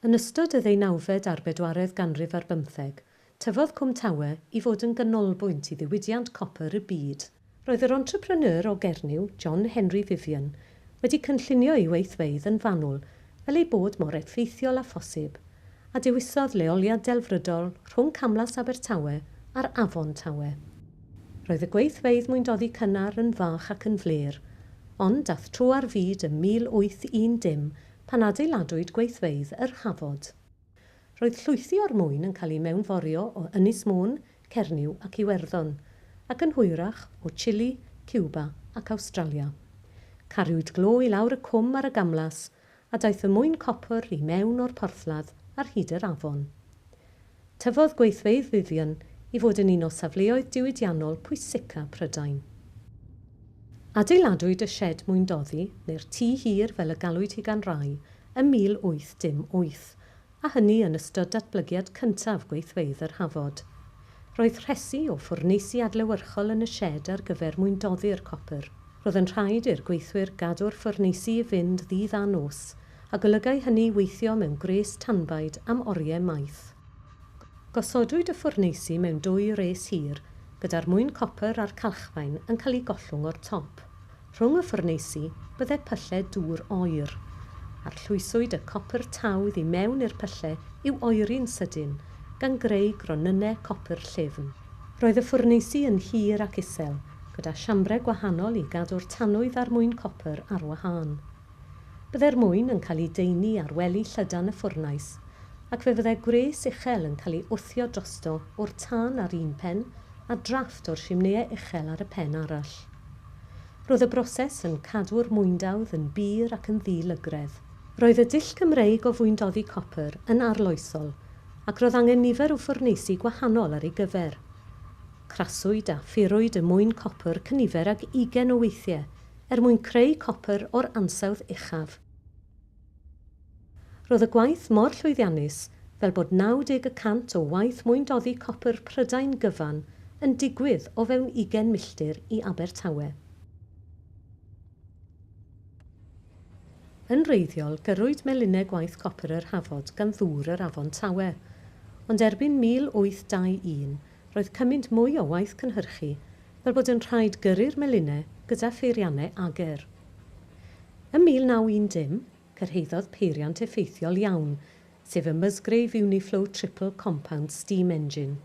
Yn ystod y 19fed ar 4edd ganrif ar 15, tyfodd Nghwm Tawe i fod yn ganolbwynt i ddiwydiant copr y byd. Roedd yr entrepreneur o Gernyw, John Henry Vivian, wedi cynllunio ei weithfeydd yn fanwl fel ei bod mor effeithiol a phosib, a dewisodd leoliad delfrydol rhwng Camlas Abertawe a'r Afon Tawe. Roedd y gweithfeydd mwyndoddi cynnar yn fach ac yn fler, ond dath tro ar fyd ym 1810 pan adeiladwyd gweithfeydd yr Hafod. Roedd llwythi o'r mwyn yn cael ei mewnforio o Ynys Môn, Cernyw ac Iwerddon, ac yn hwyrach o Chile, Cuba ac Awstralia. Cariwyd glo i lawr y cwm ar y gamlas, a daeth y mwyn copr i mewn o'r porthladd ar hyd yr afon. Tyfodd gweithfeydd Vivian i fod yn un o safleoedd diwydiannol pwysica Prydain. Adeiladwyd y sied mwyndoddi, neu'r tŷ hir fel y galwyd hi gan rai, ym 1808, a hynny yn ystod datblygiad cyntaf gweithfeydd yr Hafod. Roedd rhesi o ffwrneisi adlewyrchol yn y sied ar gyfer mwyndoddi'r copr. Roedd yn rhaid i'r gweithwyr gadw'r ffwrneisi i fynd ddydd a nos, a golygau hynny weithio mewn gres tanbaid am oriau maith. Gosodwyd y ffwrneisi mewn 2 res hir, gyda'r mwyn copr a'r calchfaen yn cael ei gollwng o'r top. Rhwng y ffwrneisi byddai pylle dŵr oer, a'r llwyswyd y copr tawdd i mewn i'r pylle i'w oeri'n sydyn, gan greu gronynau copr llyfn. Roedd y ffwrneisi yn hir ac isel, gyda siambrau gwahanol i gadw'r tanwydd a'r mwyn copr ar wahân. Byddai'r mwyn yn cael ei deini ar wely llydan y ffwrnais, ac fe fyddai gres uchel yn cael ei wthio drosto o'r tân ar un pen a drafft o'r simneu uchel ar y pen arall. Roedd y broses yn cadw'r mwyndawdd yn bir ac yn ddilygredd. Roedd y dull Cymreig o fwyndoddi copr yn arloesol, ac roedd angen nifer o ffwrneisi gwahanol ar ei gyfer. Craswyd a ffurwyd y mwyn copr cynifer ag 20 o weithiau, mwyn creu copr o'r ansawdd uchaf. Roedd y gwaith mor llwyddiannus fel bod 90% o waith mwyndoddi copr Prydain gyfan yn digwydd o fewn 20 milltir i Abertawe. Yn wreiddiol, gyrrwyd melinau gwaith copr yr Hafod gan ddŵr yr Afon Tawe, ond erbyn 1821 roedd cymaint mwy o waith cynhyrchu fel bod yn rhaid gyrru'r melinau gyda pheiriannau ager. Ym 1910, cyrhaeddodd peiriant effeithiol iawn, sef y Musgrave Uniflow Triple Compound Steam Engine.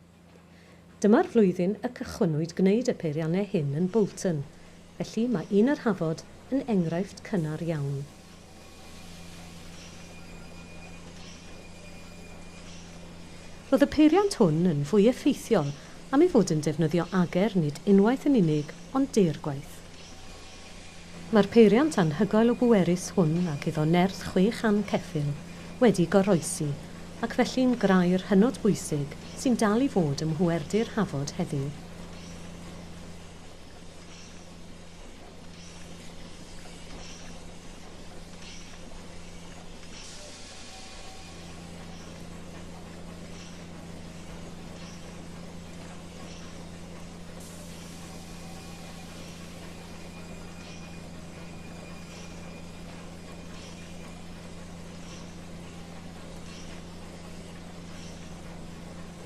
Dyma'r flwyddyn y cychwynnwyd gwneud y peiriannau hyn yn Bolton, felly mae un yr Hafod yn enghraifft cynnar iawn. Roedd y peiriant hwn yn fwy effeithiol am ei fod yn defnyddio ager nid unwaith yn unig, ond deirgwaith. Mae'r peiriant anhygoel o bwerus hwn ac iddo nerth 6 ceffyl wedi goroesi, ac felly'n grau'r hynod bwysig sy'n dal i fod ym mhwerdi'r Hafod heddiw.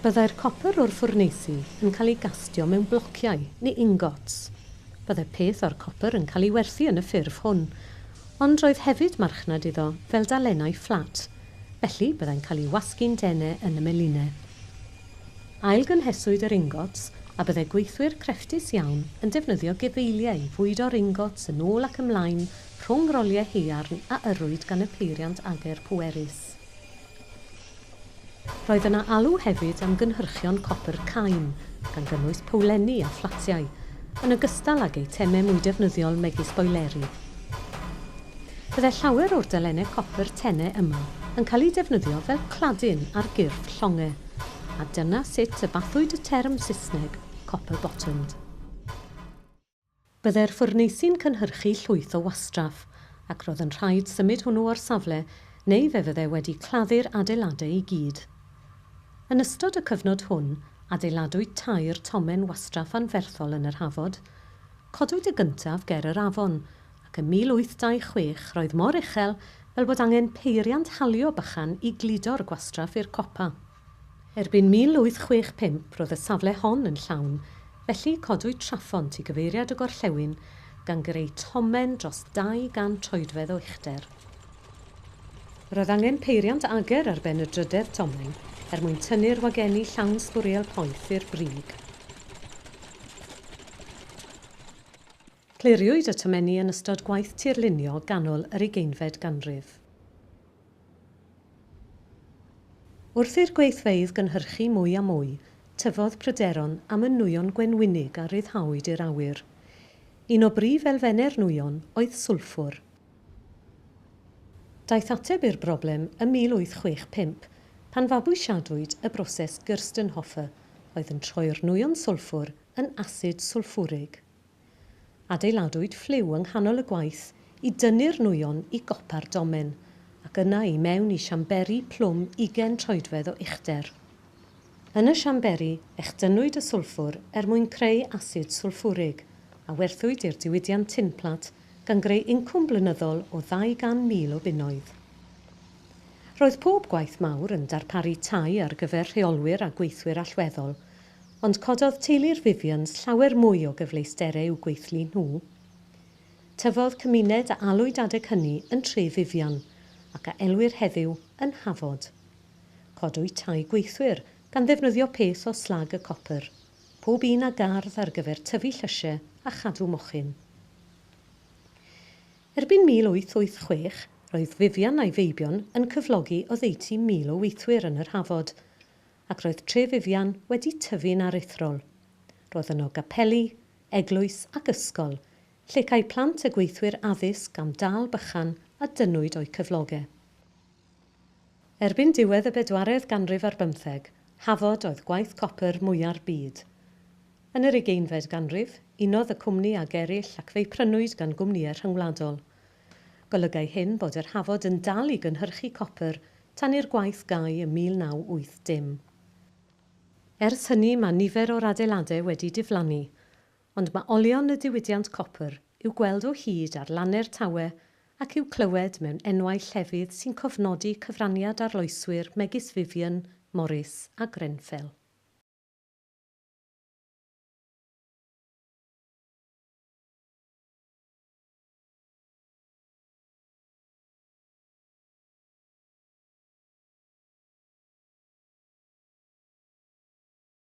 Byddai'r copr o'r ffwrneisi yn cael ei gastio mewn blociau neu ingots. Byddai peth o'r copr yn cael ei werthu yn y ffurf hwn, ond roedd hefyd marchnad iddo fel dalennau fflat, felly byddai'n cael ei wasgu'n denau yn y melinau. Ail-gynheswyd yr ingots a byddai gweithwyr crefftus iawn yn defnyddio gefeiliau i fwydo'r ingots yn ôl ac ymlaen rhwng roliau haearn a yrwyd gan y peiriant ager pwerus. Roedd yna alw hefyd am gynhyrchion copr caim, gan gynnwys powlenni a fflatiau, yn ogystal ag eitemau mwy defnyddiol megis boileri. Byddai llawer o'r dalennau copr tenau yma yn cael ei defnyddio fel cladyn ar gyrff llongau, a dyna sut y bathwyd y term Saesneg copper bottomed. Byddai'r ffwrneisi'n cynhyrchu llwyth o wastraff, ac roedd yn rhaid symud hwnnw o'r safle, neu fe fyddai wedi claddu'r adeiladau i gyd. Yn ystod y cyfnod hwn, adeiladwyd tair tomen wastraff anferthol yn yr Hafod. Codwyd y gyntaf ger yr afon, ac yn 1826 roedd mor uchel fel bod angen peiriant halio bychan i gludo'r gwastraff i'r copa. Erbyn 1865 roedd y safle hon yn llawn, felly codwyd traffont i gyfeiriad y gorllewin gan greu tomen dros 200 troedfedd o uchder. Roedd angen peiriant ager ar ben y drydedd tomen mwyn tynnu'r wageni llawn sbwriel poeth i'r brig. Cliriwyd y tomenni yn ystod gwaith tirlunio ganol yr 20fed ganrif. Wrth i'r gweithfeydd gynhyrchu mwy a mwy, tyfodd pryderon am y nwyon gwenwynig a ryddhawyd i'r awyr. Un o brif elfennau'r nwyon oedd swlffwr. Daeth ateb i'r broblem ym 1865 pan fabwysiadwyd y broses Gerstenhofer oedd yn troi'r nwyon swlffwr yn asid swlffwrig. Adeiladwyd ffliw yng nghanol y gwaith i dynnu'r nwyon i gopa'r domen ac yna i mewn i siamberi plwm 20 troedfedd o uchder. Yn y siamberi, echdynwyd y swlffwr mwyn creu asid swlffwrig a werthwyd i'r diwydiant tinplat gan greu incwm blynyddol o 200,000 o bunnoedd. Roedd pob gwaith mawr yn darparu tai ar gyfer rheolwyr a gweithwyr allweddol, ond cododd teulu'r Vivians llawer mwy o gyfleusterau i'w gweithlu nhw. Tyfodd cymuned a alwyd adeg hynny yn tre Vivian ac a elwyr heddiw yn Hafod. Codwyd tai gweithwyr gan ddefnyddio peth o slag y copr, pob un â gardd ar gyfer tyfu llysiau a chadw mochyn. Erbyn 1886, roedd Vivian a'i feibion yn cyflogi o 80,000 o weithwyr yn yr Hafod, ac roedd tre Vivian wedi tyfu'n aruthrol. Roedd yno gapeli, eglwys ac ysgol, lle cael plant y gweithwyr addysg am dal bychan a dynwyd o'i cyflogau. Erbyn diwedd y 4edd ganrif ar 15, Hafod oedd Gwaith Copr mwyaf'r byd. Yn yr 20fed ganrif, unodd y cwmni ag eraill ac fe'i prynwyd gan gwmnïau rhyngwladol. Golygau hyn bod yr Hafod yn dal i gynhyrchu copr tan i'r gwaith gau ym 1980. Ers hynny mae nifer o'r adeiladau wedi diflannu, ond mae olion y diwydiant copr i'w gweld o hyd ar lanau'r Tawe ac i'w clywed mewn enwau llefydd sy'n cofnodi cyfraniad arloeswyr megis Vivian, Morris a Grenfell.